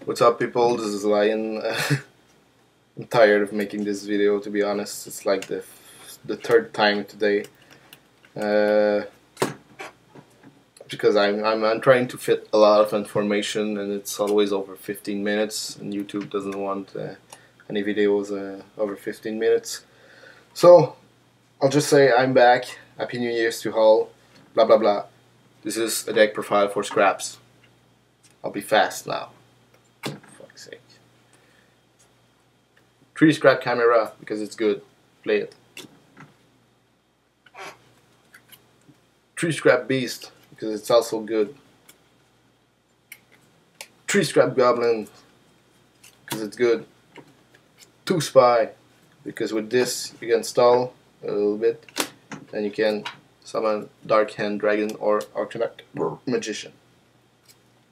What's up, people? This is Lion. I'm tired of making this video, to be honest. It's like the third time today. Because I'm trying to fit a lot of information, and it's always over 15 minutes, and YouTube doesn't want any videos over 15 minutes. So I'll just say I'm back. Happy New Year's to all. Blah blah blah. This is a deck profile for scraps. I'll be fast now. For fuck's sake. 3 scrap camera because it's good. Play it. 3 scrap beast because it's also good. 3 scrap goblin because it's good. 2 spy because with this you can stall a little bit and you can summon Dark Hand Dragon or Arcanine Magician.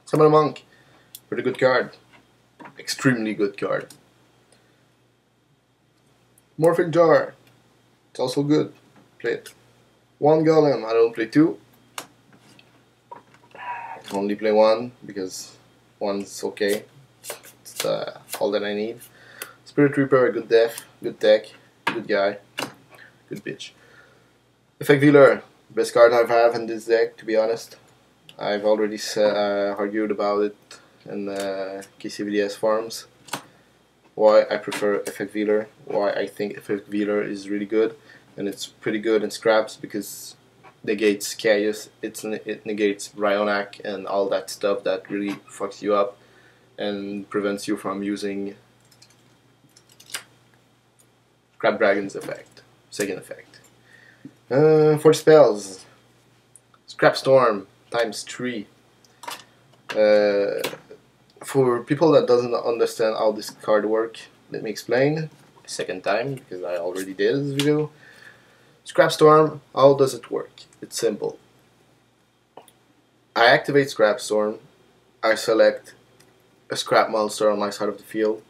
Summon a Monk, pretty good card, extremely good card. Morphic Jar, it's also good, play it. 1 Golem, I don't play 2, only play 1 because 1's okay, it's all that I need. Spirit Reaper, good def, good tech, good guy, good bitch. Effect Dealer, best card I have in this deck, to be honest. I've already argued about it in KCVDS forums. Why I prefer Effect Dealer, why I think Effect Dealer is really good, and it's pretty good in scraps because it negates Chaos, it negates Brionac and all that stuff that really fucks you up and prevents you from using Scrap Dragon's effect, second effect. For spells, Scrap Storm ×3. For people that doesn't understand how this card works, let me explain a second time because I already did this video. Scrap Storm, how does it work? It's simple. I activate Scrap Storm, I select a scrap monster on my side of the field,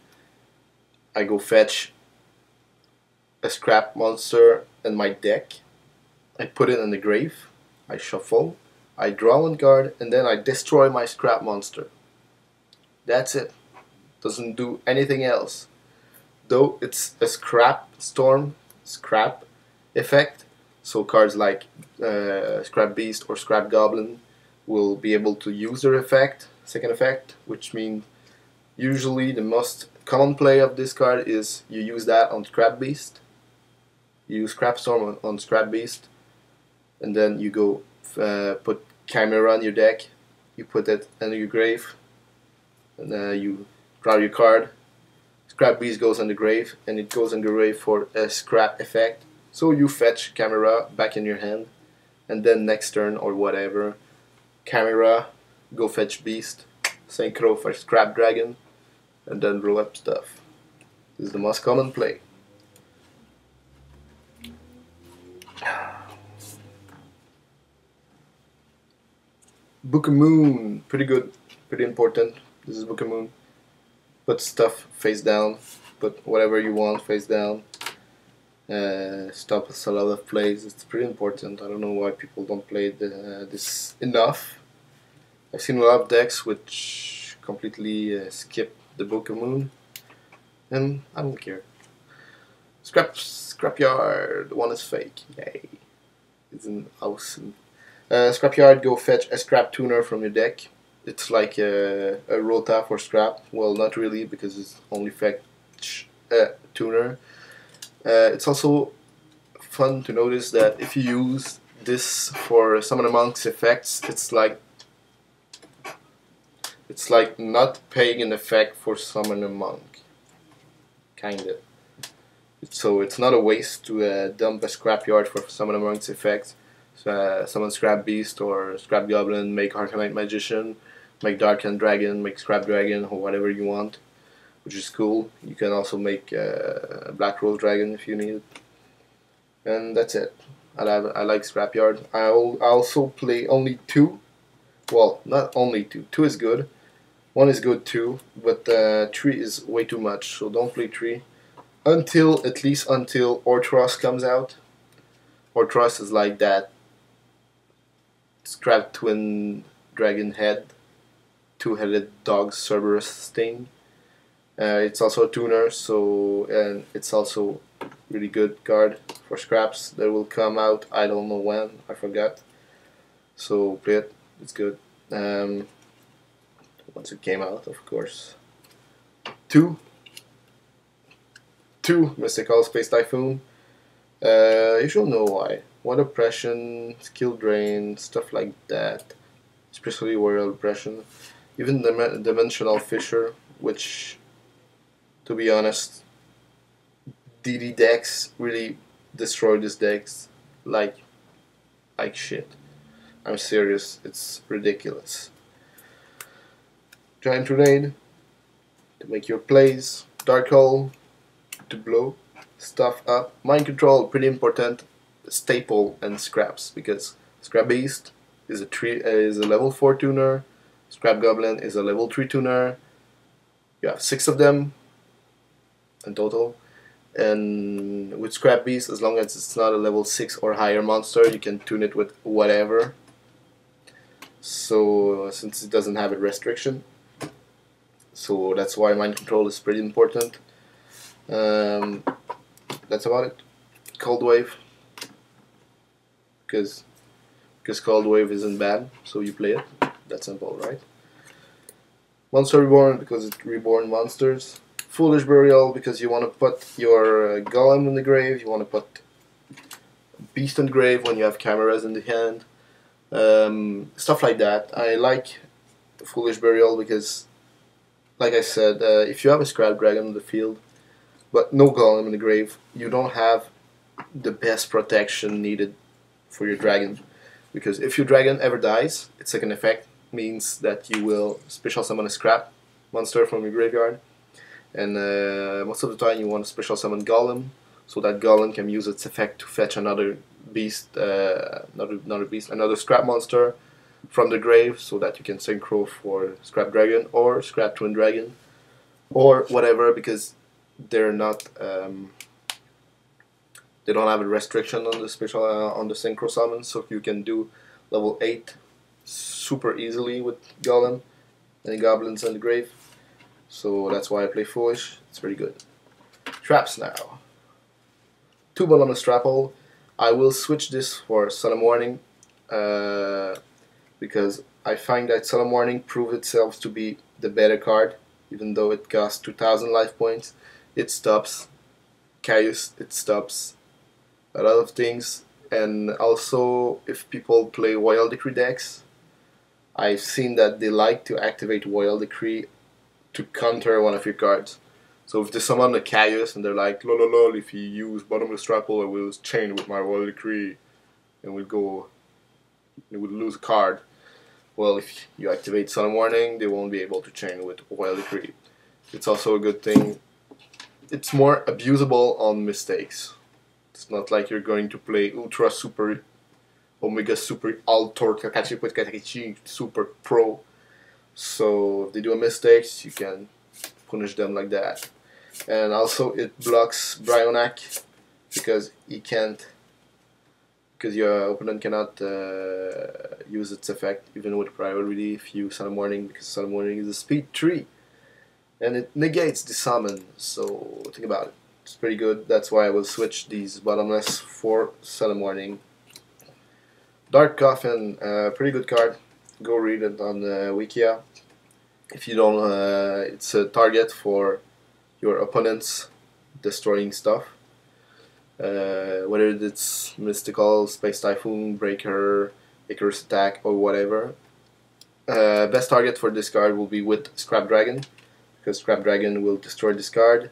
I go fetch a scrap monster in my deck, I put it in the grave, I shuffle, I draw 1 card, and then I destroy my scrap monster. That's it. Doesn't do anything else. Though it's a scrap storm, scrap effect, so cards like Scrap Beast or Scrap Goblin will be able to use their effect, second effect, which means usually the most common play of this card is you use that on Scrap Beast. You use Scrap Storm on Scrap Beast, and then you go put Chimera on your deck, you put it in your grave, and you draw your card. Scrap Beast goes in the grave, and it goes in the grave for a scrap effect. So you fetch Chimera back in your hand, and then next turn or whatever, Chimera, go fetch Beast, Synchro for Scrap Dragon, and then roll up stuff. This is the most common play. Book of Moon, pretty good, pretty important. This is Book of Moon. Put stuff face down, put whatever you want face down. Stop a lot of plays, it's pretty important. I don't know why people don't play this enough. I've seen a lot of decks which completely skip the Book of Moon, and I don't care. Scrapyard, one is fake, yay. It's an awesome. Scrapyard, go fetch a scrap tuner from your deck. It's like a Rota for scrap. Well, not really because it's only fetch a tuner. It's also fun to notice that if you use this for Summon a Monk's effects, it's like not paying an effect for Summon a Monk. Kinda. So it's not a waste to dump a Scrapyard for Summon a Monk's effects. Summon Scrap Beast or Scrap Goblin, make Arcanine Magician, make Dark Hand Dragon, make Scrap Dragon, or whatever you want, which is cool. You can also make Black Rose Dragon if you need it. And that's it. I like Scrapyard. I also play only 2. Well, not only 2. 2 is good. 1 is good too, but 3 is way too much, so don't play 3. At least until Orthros comes out. Orthros is like that Scrap Twin Dragon head two-headed dog Cerberus Sting. It's also a tuner, so and it's also really good card for scraps that will come out. I don't know when, I forgot. So play it. It's good. Once it came out, of course. Two Mystical Space Typhoon. You should know why. Water Oppression, Skill Drain, stuff like that. Especially Royal Oppression. Even Dimensional Fissure, which, to be honest, DD decks really destroy these decks like shit. I'm serious, it's ridiculous. Giant Grenade to make your plays. Dark Hole to blow stuff up. Mind Control, pretty important staple and scraps, because Scrap Beast is a level 4 tuner. Scrap Goblin is a level 3 tuner. You have 6 of them in total. And with Scrap Beast, as long as it's not a level 6 or higher monster, you can tune it with whatever. So since it doesn't have a restriction, so that's why Mind Control is pretty important. That's about it. Cold Wave, because Cold Wave isn't bad, so you play it. That's simple, right? Monster Reborn, because it reborn monsters. Foolish Burial, because you want to put your Golem in the grave. You want to put Beast in the grave when you have cameras in the hand. Stuff like that. I like Foolish Burial because, like I said, if you have a Scrap Dragon in the field, but no Golem in the grave, you don't have the best protection needed for your dragon. Because if your dragon ever dies, its second effect means that you will special summon a Scrap monster from your graveyard. And most of the time you want to special summon Golem, so that Golem can use its effect to fetch another beast, another Scrap monster from the grave, so that you can synchro for Scrap Dragon or Scrap Twin Dragon or whatever, because they're not they don't have a restriction on the special on the synchro summon, so you can do level 8 super easily with Golem and Goblins in the grave. So that's why I play Foolish. It's pretty good. Traps now. 2 Bottomless Trap Hole. I will switch this for Solemn Warning because I find that Solemn Warning proved itself to be the better card, even though it costs 2000 life points. It stops Chaos, it stops a lot of things, and also if people play Royal Decree decks, I've seen that they like to activate Royal Decree to counter one of your cards. So if they summon a Chaos and they're like, lol, if you use Bottomless Trap Hole, I will chain with my Royal Decree and we'll lose a card. Well, if you activate Solemn Warning, they won't be able to chain with Royal Decree. It's also a good thing. It's more abusable on mistakes. It's not like you're going to play Ultra Super, Omega Super, Altor, Kakachi, Super Pro. So if they do a mistake, you can punish them like that. And also it blocks Brionac because your opponent cannot use its effect even with priority if you Solemn Warning, because Solemn Warning is a speed 3 and it negates the summon. So think about it. It's pretty good. That's why I will switch these Bottomless for Solemn Warning. Dark Coffin, pretty good card. Go read it on Wikia. If you don't, it's a target for your opponents destroying stuff. Whether it's Mystical, Space Typhoon, Breaker, Icarus Attack, or whatever. Best target for this card will be with Scrap Dragon, because Scrap Dragon will destroy this card.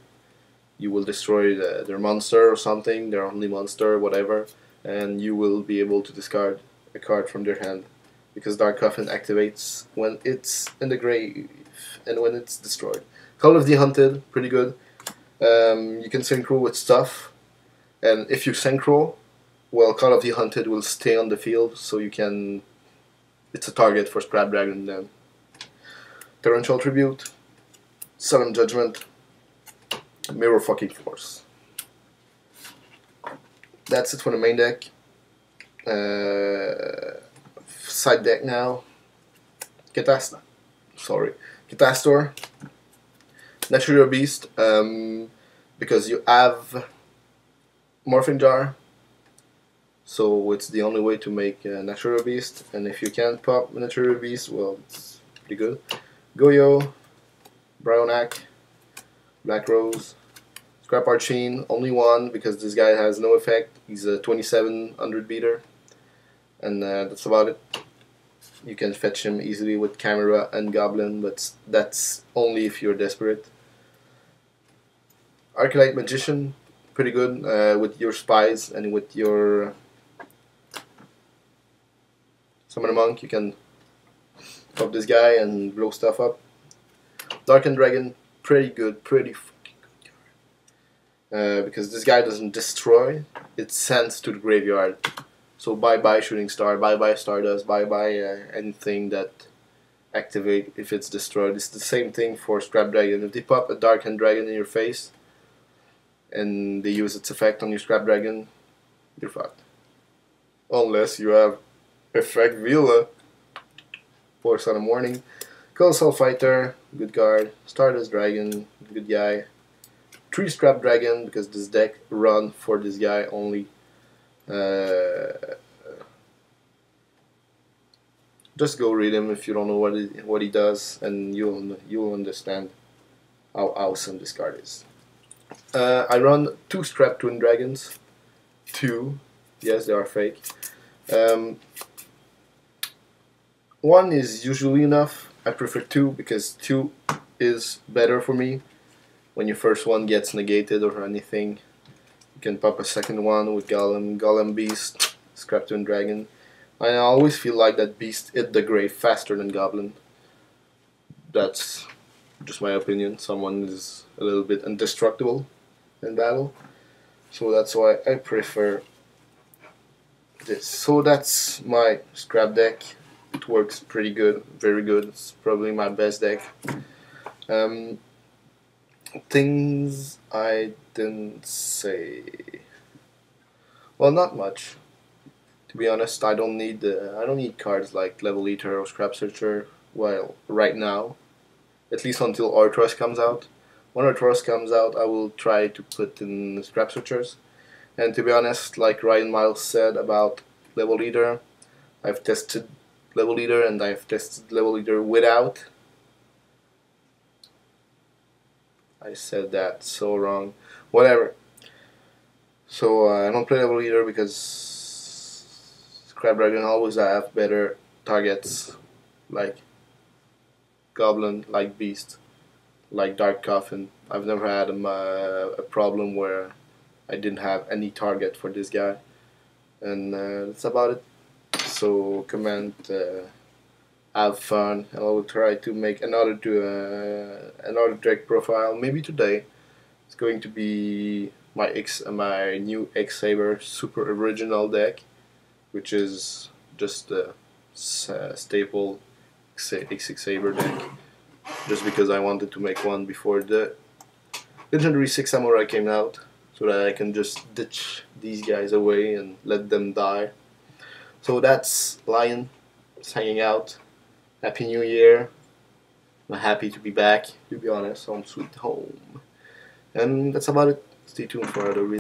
You will destroy their monster or something, their only monster, whatever, and you will be able to discard a card from their hand, because Dark Coffin activates when it's in the grave and when it's destroyed. Call of the Hunted, pretty good. You can synchro with stuff, and if you synchro, well, Call of the Hunted will stay on the field, so you can. It's a target for Scrap Dragon then. Torrential Tribute, Solemn Judgment, Mirror fucking Force. That's it for the main deck. Side deck now. Get that. sorry, Catastor, Natural Beast, because you have Morphing Jar, so it's the only way to make a Natural Beast, and if you can't pop Natural Beast, well, it's pretty good. Goyo, Bryonac, Black Rose, Scrap Archene, only one because this guy has no effect. He's a 2700 beater, and that's about it. You can fetch him easily with Camera and Goblin, but that's only if you're desperate. Arclight Magician, pretty good with your spies and with your Summon Monk. You can pop this guy and blow stuff up. Darkened Dragon, pretty good, pretty fucking good card. Because this guy doesn't destroy, it sends to the graveyard. So bye bye Shooting Star, bye bye Stardust, bye bye anything that activate if it's destroyed. It's the same thing for Scrap Dragon. If they pop a Darkened Dragon in your face and they use its effect on your Scrap Dragon, you're fucked. Unless you have Effect Vila for Sun and Morning. Colossal Fighter, good card. Stardust Dragon, good guy. 3 Scrap Dragon because this deck run for this guy only. Just go read him if you don't know what he does, and you'll understand how awesome this card is. I run 2 Scrap Twin Dragons. 2, yes, they are fake. 1 is usually enough. I prefer 2 because 2 is better for me. When your first one gets negated or anything, you can pop a second one with Golem Beast, Scrap Twin Dragon. I always feel like that Beast hit the grave faster than Goblin. That's just my opinion. Someone is a little bit indestructible in battle, so that's why I prefer this. So that's my scrap deck. It works pretty good, very good. It's probably my best deck. Things I didn't say. Well, not much. To be honest, I don't need cards like Level Eater or Scrap Searcher. Well, right now, at least until Arthros comes out. When Arthros comes out, I will try to put in Scrap Searchers. And to be honest, like Ryan Miles said about Level Eater, I've tested Level Eater and I've tested Level Eater without. I said that so wrong. Whatever. So I don't play Level Eater because Scrap Dragon always have better targets like Goblin, like Beast, like Dark Coffin. I've never had a problem where I didn't have any target for this guy, and that's about it. So comment, have fun, and I will try to make another deck profile. Maybe today. It's going to be my new X-Saber Super Original deck, which is just a staple X-Saber deck. Just because I wanted to make one before the Legendary 6 Samurai came out, so that I can just ditch these guys away and let them die. So that's Lion, just hanging out. Happy New Year. I'm happy to be back, to be honest, home sweet home. And that's about it. Stay tuned for other videos.